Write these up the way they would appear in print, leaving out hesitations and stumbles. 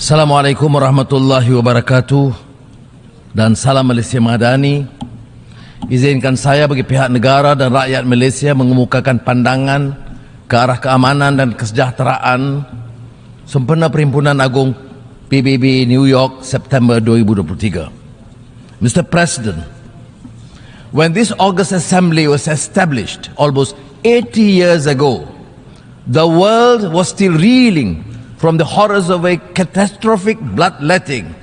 Assalamualaikum warahmatullahi wabarakatuh dan salam Malaysia Madani. Izinkan saya bagi pihak negara dan rakyat Malaysia mengemukakan pandangan ke arah keamanan dan kesejahteraan sempena Perhimpunan Agung PBB New York September 2023. Mr. President, when this August Assembly was established almost 80 years ago, the world was still reeling from the horrors of a catastrophic bloodletting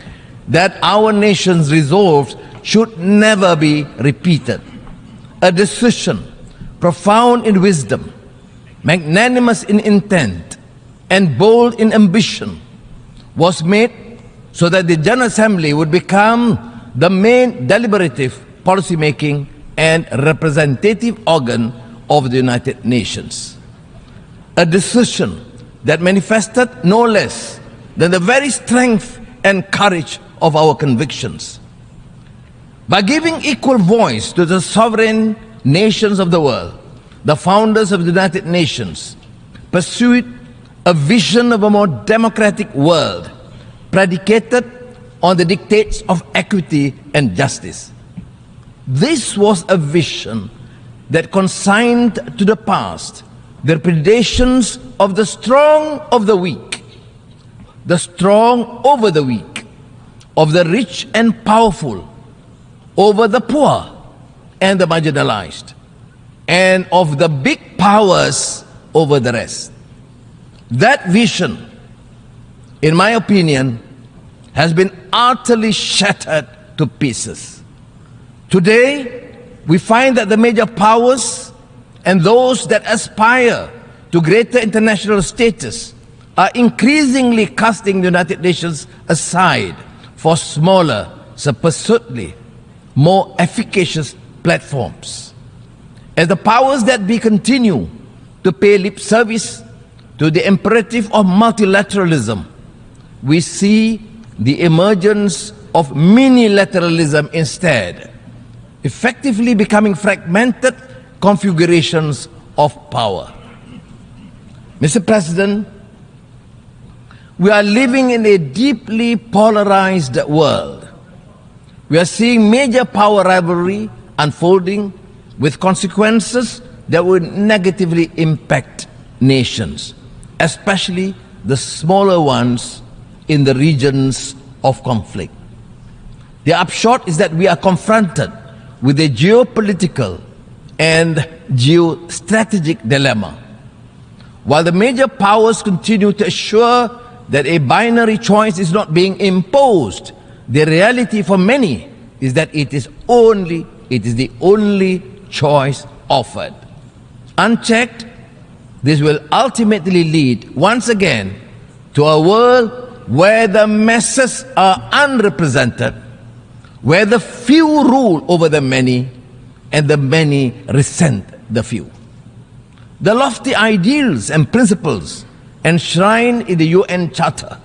that our nations resolved should never be repeated. A decision profound in wisdom, magnanimous in intent, and bold in ambition was made so that the General Assembly would become the main deliberative, policy-making, and representative organ of the United Nations. A decision that manifested no less than the very strength and courage of our convictions. By giving equal voice to the sovereign nations of the world, the founders of the United Nations pursued a vision of a more democratic world predicated on the dictates of equity and justice. This was a vision that consigned to the past the predations of the strong of the weak, the strong over the weak, of the rich and powerful over the poor and the marginalized, and of the big powers over the rest. That vision, in my opinion, has been utterly shattered to pieces. Today, we find that the major powers and those that aspire to greater international status are increasingly casting the United Nations aside for smaller, supposedly more efficacious platforms. As the powers that be continue to pay lip service to the imperative of multilateralism, we see the emergence of minilateralism instead, effectively becoming fragmented configurations of power. Mr. President, we are living in a deeply polarized world. We are seeing major power rivalry unfolding with consequences that will negatively impact nations, especially the smaller ones in the regions of conflict. The upshot is that we are confronted with a geopolitical and geostrategic dilemma. While the major powers continue to assure that a binary choice is not being imposed, the reality for many is that it is the only choice offered. Unchecked, this will ultimately lead once again to a world where the masses are unrepresented, where the few rule over the many, and the many resent the few. The lofty ideals and principles enshrined in the UN Charter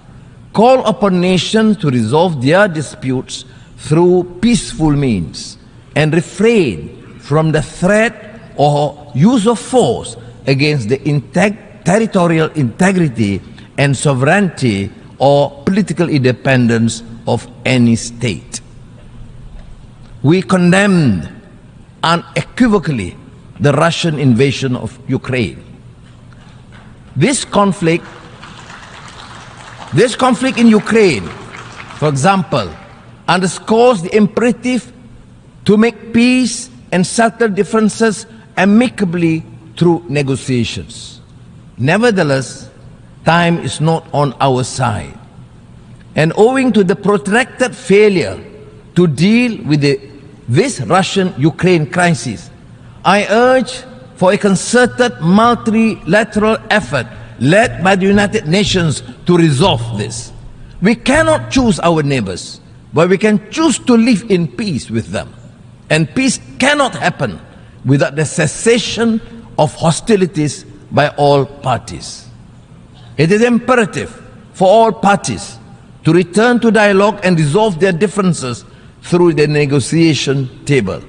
call upon nations to resolve their disputes through peaceful means and refrain from the threat or use of force against the territorial integrity and sovereignty or political independence of any state. We condemned unequivocally the Russian invasion of Ukraine. This conflict in Ukraine, for example, underscores the imperative to make peace and settle differences amicably through negotiations. Nevertheless, time is not on our side, and owing to the protracted failure to deal with this Russian-Ukraine crisis, I urge for a concerted multilateral effort led by the United Nations to resolve this. We cannot choose our neighbors, but we can choose to live in peace with them. And peace cannot happen without the cessation of hostilities by all parties. It is imperative for all parties to return to dialogue and resolve their differences through the negotiation table.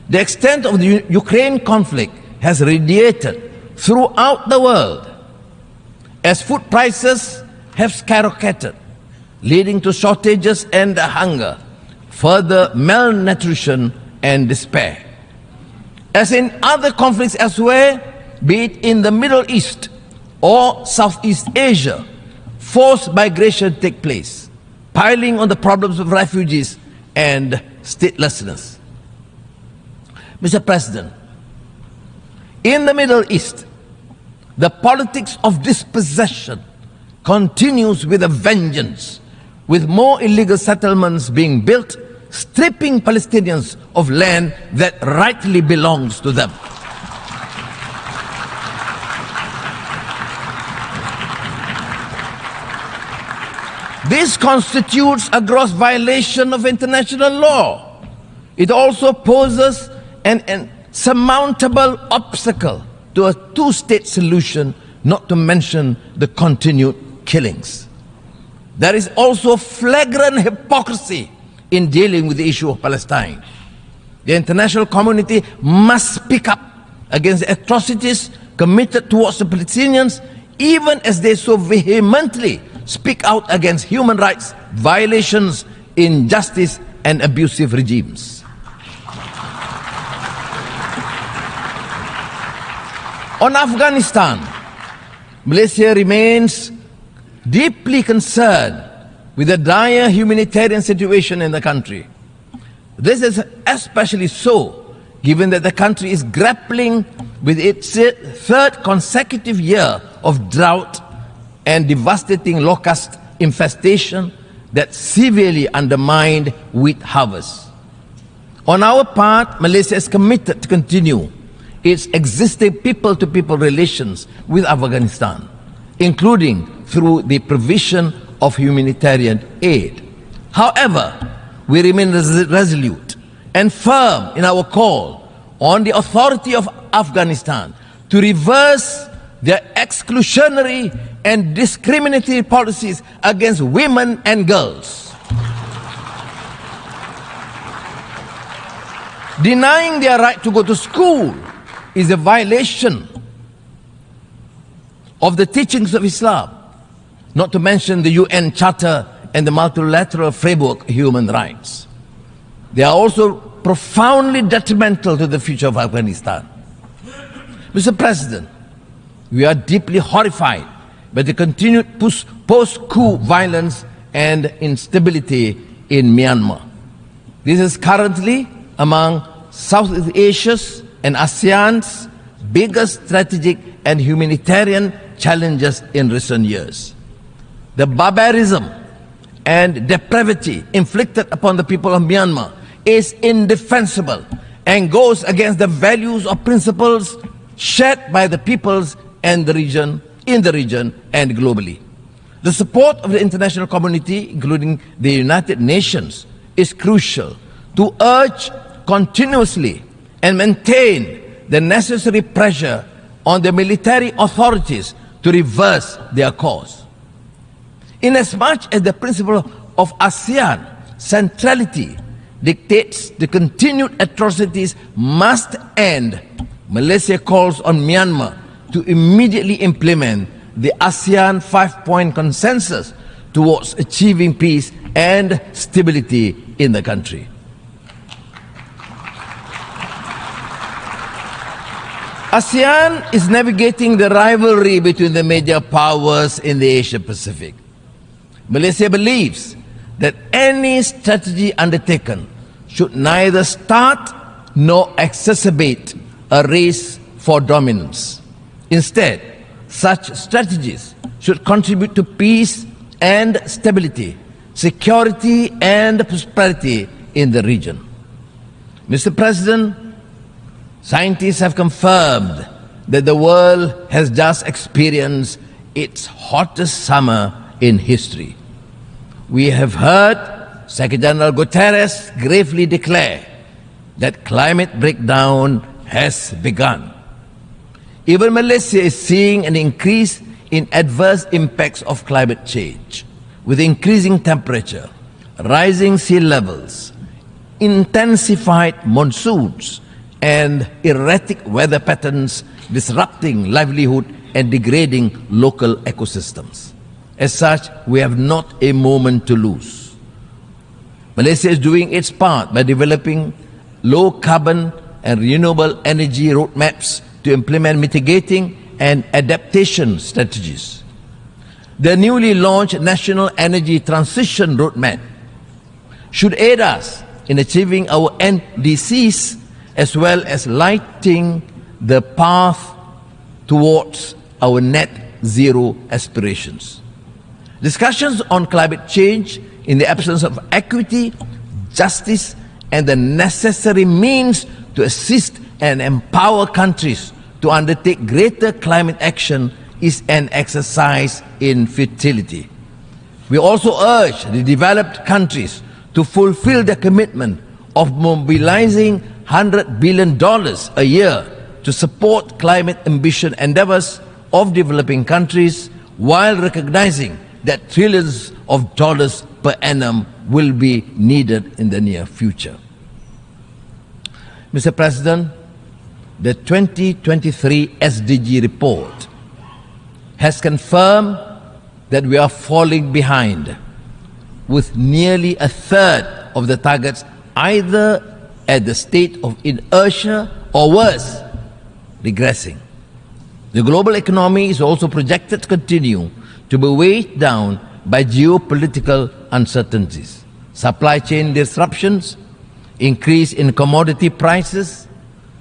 The extent of the Ukraine conflict has radiated throughout the world as food prices have skyrocketed leading to shortages and hunger, further malnutrition and despair. As in other conflicts elsewhere, be it in the Middle East or Southeast Asia, forced migration take place, piling on the problems of refugees and statelessness. Mr. President, in the Middle East, the politics of dispossession continues with a vengeance, with more illegal settlements being built, stripping Palestinians of land that rightly belongs to them. This constitutes a gross violation of international law. It also poses an insurmountable obstacle to a two-state solution, not to mention the continued killings. There is also flagrant hypocrisy in dealing with the issue of Palestine. The international community must speak up against the atrocities committed towards the Palestinians, even as they so vehemently speak out against human rights violations, injustice, and abusive regimes. On Afghanistan, Malaysia remains deeply concerned with the dire humanitarian situation in the country. This is especially so given that the country is grappling with its third consecutive year of drought and devastating locust infestation that severely undermined wheat harvests. On our part, Malaysia is committed to continue its existing people-to-people relations with Afghanistan, including through the provision of humanitarian aid. However, we remain resolute and firm in our call on the authority of Afghanistan to reverse their exclusionary and discriminatory policies against women and girls. Denying their right to go to school is a violation of the teachings of Islam, not to mention the UN Charter and the multilateral framework of human rights. They are also profoundly detrimental to the future of Afghanistan. Mr. President, we are deeply horrified by the continued post-coup violence and instability in Myanmar. This is currently among Southeast Asia's and ASEAN's biggest strategic and humanitarian challenges in recent years. The barbarism and depravity inflicted upon the people of Myanmar is indefensible and goes against the values or principles shared by the peoples and the region, in the region and globally. The support of the international community, including the United Nations, is crucial to urge continuously and maintain the necessary pressure on the military authorities to reverse their course. Inasmuch as the principle of ASEAN centrality dictates the continued atrocities must end, Malaysia calls on Myanmar to immediately implement the ASEAN 5-point consensus towards achieving peace and stability in the country. ASEAN is navigating the rivalry between the major powers in the Asia Pacific. Malaysia believes that any strategy undertaken should neither start nor exacerbate a race for dominance. Instead, such strategies should contribute to peace and stability, security and prosperity in the region. Mr. President, scientists have confirmed that the world has just experienced its hottest summer in history. We have heard Secretary General Guterres gravely declare that climate breakdown has begun. Even Malaysia is seeing an increase in adverse impacts of climate change, with increasing temperature, rising sea levels, intensified monsoons, and erratic weather patterns disrupting livelihood and degrading local ecosystems. As such, we have not a moment to lose. Malaysia is doing its part by developing low carbon and renewable energy roadmaps to implement mitigating and adaptation strategies. The newly launched National Energy Transition Roadmap should aid us in achieving our NDCs as well as lighting the path towards our net zero aspirations. Discussions on climate change in the absence of equity, justice, and the necessary means to assist and empower countries to undertake greater climate action is an exercise in futility. We also urge the developed countries to fulfill their commitment of mobilizing $100 billion a year to support climate ambition endeavors of developing countries, while recognizing that trillions of dollars per annum will be needed in the near future. Mr. President, the 2023 SDG report has confirmed that we are falling behind, with nearly a third of the targets either at the state of inertia or worse, regressing. The global economy is also projected to continue to be weighed down by geopolitical uncertainties, supply chain disruptions, increase in commodity prices,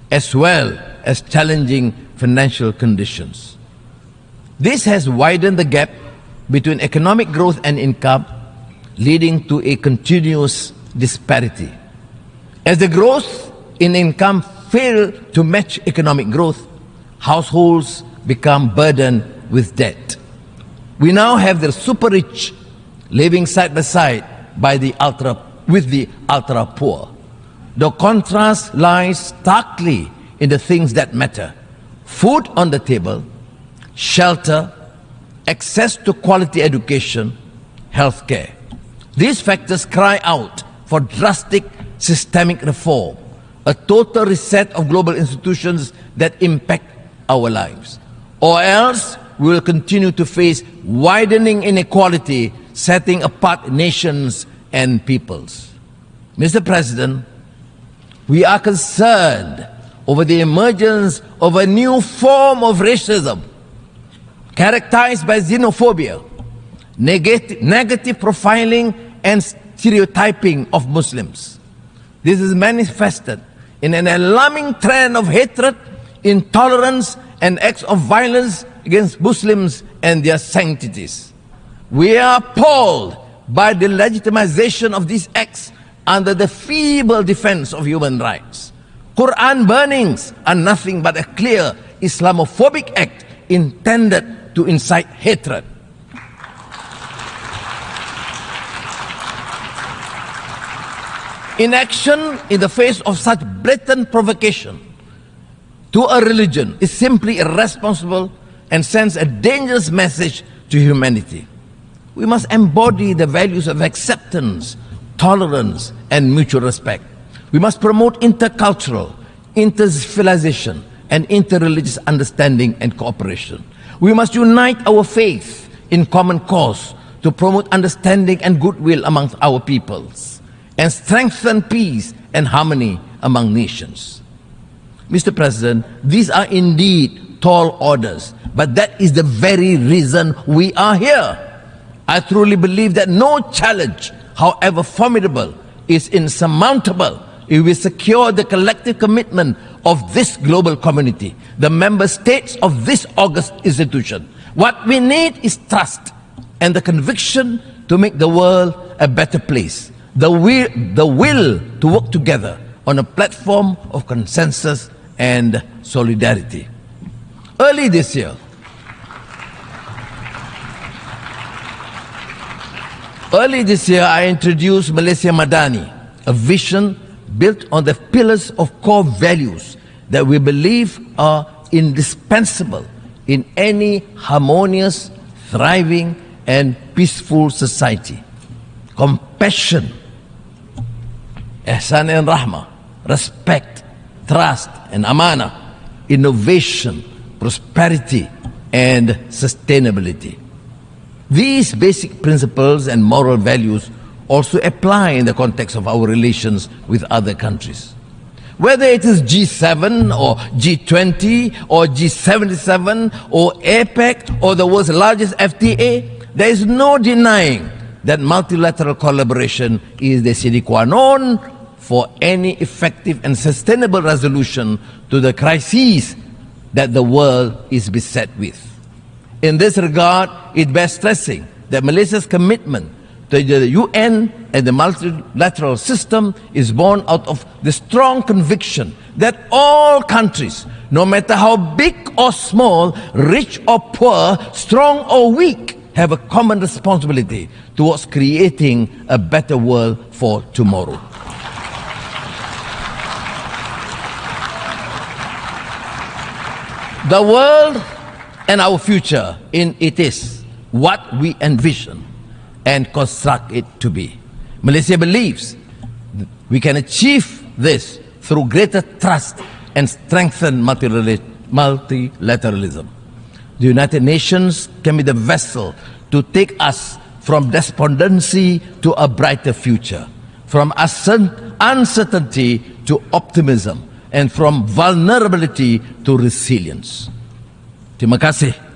as well as challenging financial conditions. This has widened the gap between economic growth and income, leading to a continuous disparity. As the growth in income fails to match economic growth, households become burdened with debt. We now have the super rich living side by side with the ultra poor. The contrast lies starkly in the things that matter: food on the table, shelter, access to quality education, healthcare. These factors cry out for drastic systemic reform, a total reset of global institutions that impact our lives. Or else we will continue to face widening inequality, setting apart nations and peoples. Mr. President, we are concerned over the emergence of a new form of racism characterized by xenophobia, negative profiling, and stereotyping of Muslims. This is manifested in an alarming trend of hatred, intolerance, and acts of violence against Muslims and their sanctities. We are appalled by the legitimization of these acts under the feeble defense of human rights. Quran burnings are nothing but a clear Islamophobic act intended to incite hatred. Inaction in the face of such blatant provocation to a religion is simply irresponsible and sends a dangerous message to humanity. We must embody the values of acceptance, tolerance, and mutual respect. We must promote intercultural, inter-civilization, and interreligious understanding and cooperation. We must unite our faith in common cause to promote understanding and goodwill amongst our peoples, and strengthen peace and harmony among nations. Mr. President, these are indeed tall orders, but that is the very reason we are here. I truly believe that no challenge, however formidable, is insurmountable if we secure the collective commitment of this global community, the member states of this august institution. What we need is trust and the conviction to make the world a better place, the will to work together on a platform of consensus and solidarity. Early this year, I introduced Malaysia Madani, a vision built on the pillars of core values that we believe are indispensable in any harmonious, thriving, and peaceful society. Compassion, ihsan and rahmah, respect, trust and amana, innovation, prosperity, and sustainability. These basic principles and moral values also apply in the context of our relations with other countries. Whether it is G7 or G20 or G77 or APEC or the world's largest FTA, there is no denying that multilateral collaboration is the sine qua non for any effective and sustainable resolution to the crises that the world is beset with. In this regard, it bears stressing that Malaysia's commitment to the UN and the multilateral system is born out of the strong conviction that all countries, no matter how big or small, rich or poor, strong or weak, have a common responsibility towards creating a better world for tomorrow. The world and our future in it is what we envision and construct it to be. Malaysia believes we can achieve this through greater trust and strengthen multilateralism. The United Nations can be the vessel to take us from despondency to a brighter future, from uncertainty to optimism, and from vulnerability to resilience. Terima kasih